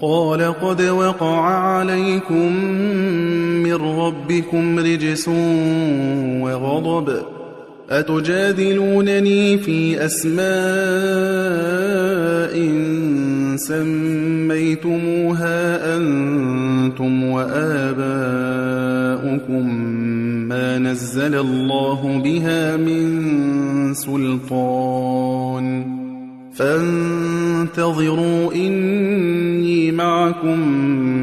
قال قد وقع عليكم من ربكم رجس وغضب أتجادلونني في أسماء سميتموها أنتم وآباؤكم ما نزل الله بها من سلطان فانتظروا إني معكم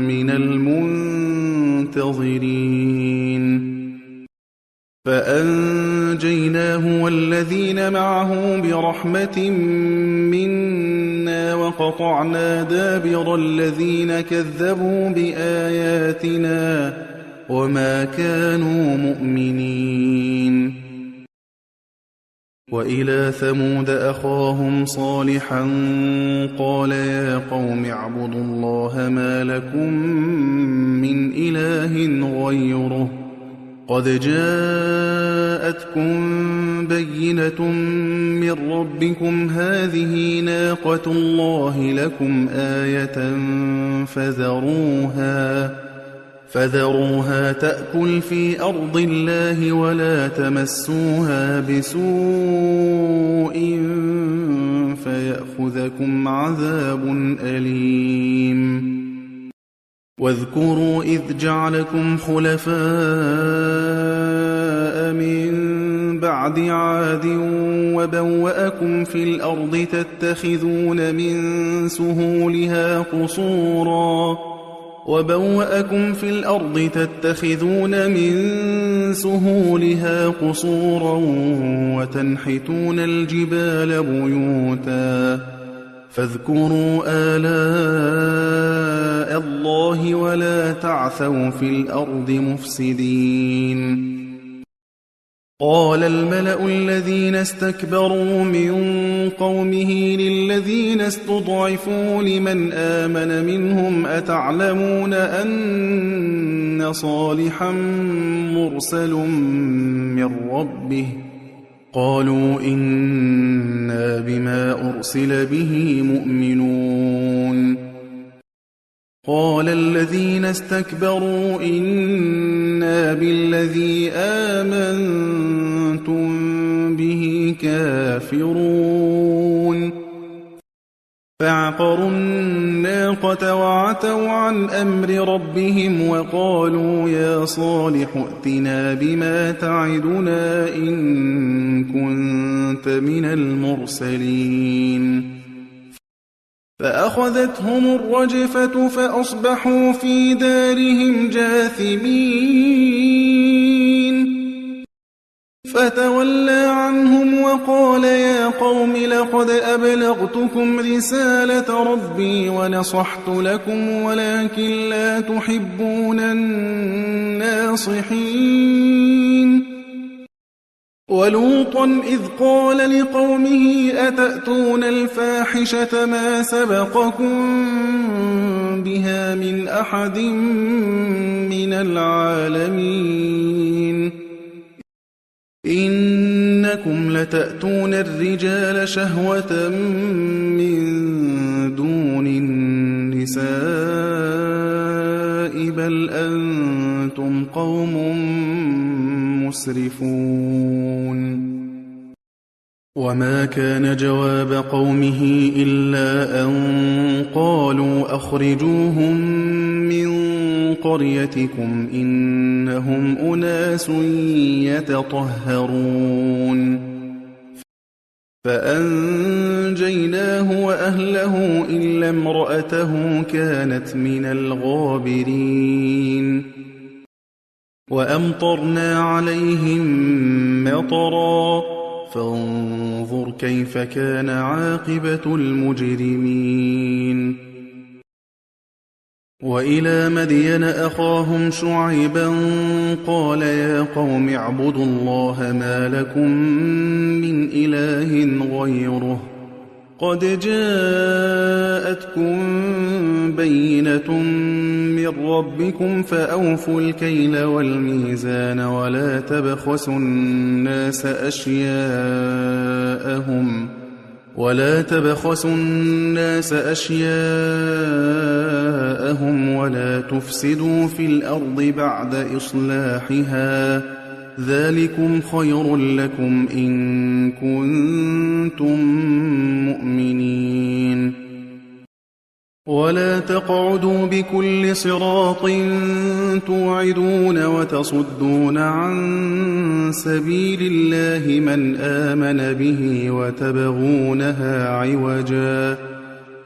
من المنتظرين فأنجيناه والذين معه برحمة منا وقطعنا دابر الذين كذبوا بآياتنا وما كانوا مؤمنين وإلى ثمود أخاهم صالحا قال يا قوم اعبدوا الله ما لكم من إله غيره قد جاءتكم بينة من ربكم هذه ناقة الله لكم آية فذروها تأكل في أرض الله ولا تمسوها بسوء فيأخذكم عذاب أليم واذكروا إذ جعلكم خلفاء من بعد عاد وبوأكم في الأرض تتخذون من سهولها قصورا وتنحتون الجبال بيوتا فاذكروا آلاء الله ولا تعثوا في الأرض مفسدين قال الملأ الذين استكبروا من قومه للذين استضعفوا لمن آمن منهم أتعلمون أن صالحا مرسل من ربه قالوا إنا بما أرسل به مؤمنون قال الذين استكبروا إنا بالذي آمنتم به كافرون فعقروا الناقة وعتوا عن أمر ربهم وقالوا يا صالح ائتنا بما تعدنا إن كنت من المرسلين فأخذتهم الرجفة فأصبحوا في دارهم جاثمين فتولى عنهم وقال يا قوم لقد أبلغتكم رسالة ربي ونصحت لكم ولكن لا تحبون الناصحين ولوطا إذ قال لقومه أتأتون الفاحشة ما سبقكم بها من أحد من العالمين إنكم لتأتون الرجال شهوة من دون النساء بل أنتم قوم مسرفون وما كان جواب قومه إلا أن قالوا أخرجوهم من قريتكم إنهم أناس يتطهرون فأنجيناه وأهله إلا امرأته كانت من الغابرين وأمطرنا عليهم مطرا فانظر كيف كان عاقبة المجرمين وإلى مدين أخاهم شعيبا قال يا قوم اعبدوا الله ما لكم من إله غيره قد جاءتكم بينة من ربكم فأوفوا الكيل والميزان ولا تبخسوا الناس أشياءهم ولا تفسدوا في الأرض بعد إصلاحها ذلكم خير لكم إن كنتم مؤمنين ولا تقعدوا بكل صراط توعدون وتصدون عن سبيل الله من آمن به وتبغونها عوجا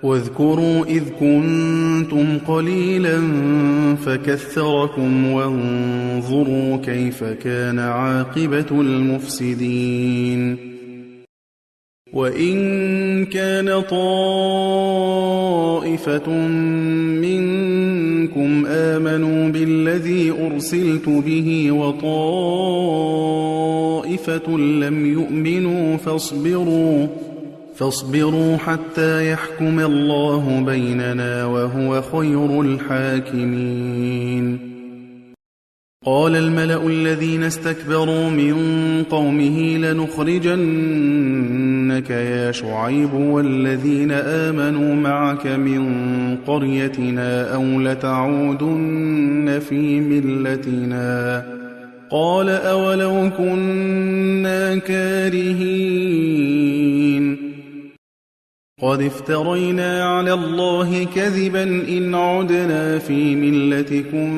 واذكروا إذ كنتم قليلا فكثركم وانظروا كيف كان عاقبة المفسدين وإن كان طائفة منكم آمنوا بالذي أرسلت به وطائفة لم يؤمنوا فاصبروا حتى يحكم الله بيننا وهو خير الحاكمين قال الملأ الذين استكبروا من قومه لنخرجنك يا شعيب والذين آمنوا معك من قريتنا أو لتعودن في ملتنا قال أولو كنا كارهين قد افترينا على الله كذبا إن عدنا في ملتكم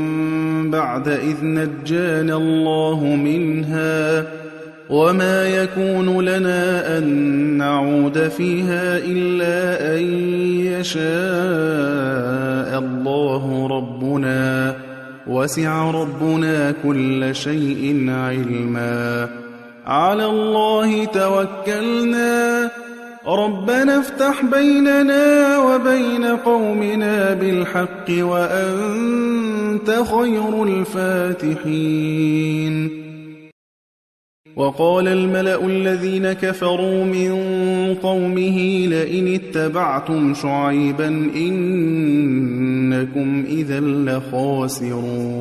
بعد إذ نجانا الله منها وما يكون لنا أن نعود فيها إلا أن يشاء الله ربنا وسع ربنا كل شيء علما على الله توكلنا ربنا افتح بيننا وبين قومنا بالحق وأنت خير الفاتحين وقال الملأ الذين كفروا من قومه لئن اتبعتم شعيبا إنكم إذا لخاسرون